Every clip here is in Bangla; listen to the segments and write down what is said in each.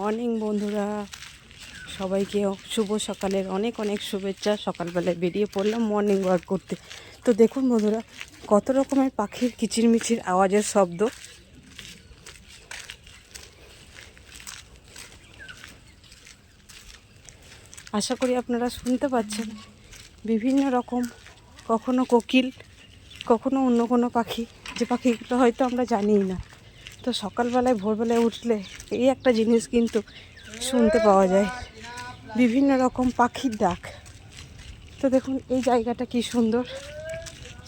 মর্নিং বন্ধুরা, সবাইকে শুভ সকালের অনেক অনেক শুভেচ্ছা। সকালবেলায় বেরিয়ে পড়লাম মর্নিং ওয়াক করতে। তো দেখুন বন্ধুরা, কত রকমের পাখির কিচিরমিচির আওয়াজের শব্দ। আশা করি আপনারা শুনতে পাচ্ছেন। বিভিন্ন রকম, কখনো কোকিল, কখনো অন্য কোনো পাখি, যে পাখিগুলো হয়তো আমরা জানিই না। তো সকালবেলায় ভোরবেলায় উঠলে এই একটা জিনিস কিন্তু শুনতে পাওয়া যায়, বিভিন্ন রকম পাখির ডাক। তো দেখুন এই জায়গাটা কি সুন্দর,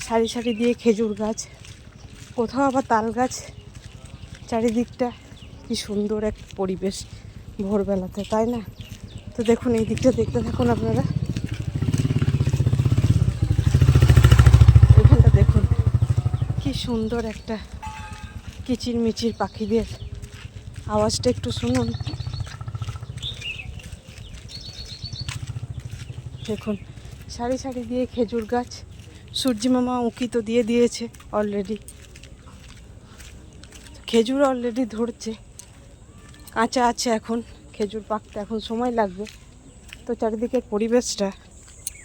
সারি সারি দিয়ে খেজুর গাছ, কোথাও আবার তাল গাছ, চারিদিকটা কি সুন্দর এক পরিবেশ ভোরবেলাতে, তাই না? তো দেখুন এই দিকটা দেখতে থাকুন আপনারা। এখানটা দেখুন কি সুন্দর একটা কিচিরমিচির পাখিদের আওয়াজটা একটু শুনুন। দেখুন সারি সারি দিয়ে খেজুর গাছ, সূর্যি মামা উঁকি তো দিয়ে দিয়েছে অলরেডি, খেজুর অলরেডি ধরছে, কাঁচা আছে এখন, খেজুর পাকতে এখন সময় লাগবে। তো চারিদিকের পরিবেশটা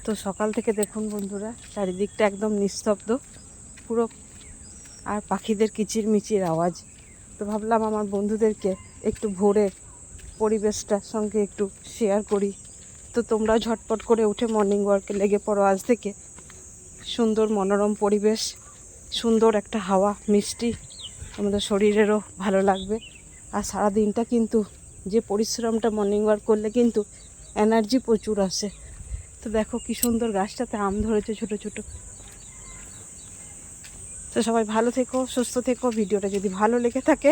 তো সকাল থেকে দেখুন বন্ধুরা, চারিদিকটা একদম নিস্তব্ধ পুরো, আর পাখিদের কিচিরমিচির আওয়াজ। তো ভাবলাম আমার বন্ধুদেরকে একটু ভোরের পরিবেশটার সঙ্গে একটু শেয়ার করি। তো তোমরা ঝটপট করে উঠে মর্নিং ওয়ার্কে লেগে পড়ো আজ থেকে। সুন্দর মনোরম পরিবেশ, সুন্দর একটা হাওয়া, মিষ্টি, আমাদের শরীরেরও ভালো লাগবে। আর সারাদিনটা কিন্তু যে পরিশ্রমটা মর্নিং ওয়াক করলে কিন্তু এনার্জি প্রচুর আসে। তো দেখো কি সুন্দর গাছটাতে আম ধরেছে ছোট ছোট। তো সবাই ভালো থেকো, সুস্থ থেকো। ভিডিওটা যদি ভালো লেগে থাকে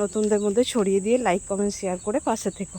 নতুনদের মধ্যে ছড়িয়ে দিয়ে লাইক কমেন্ট শেয়ার করে পাশে থেকো।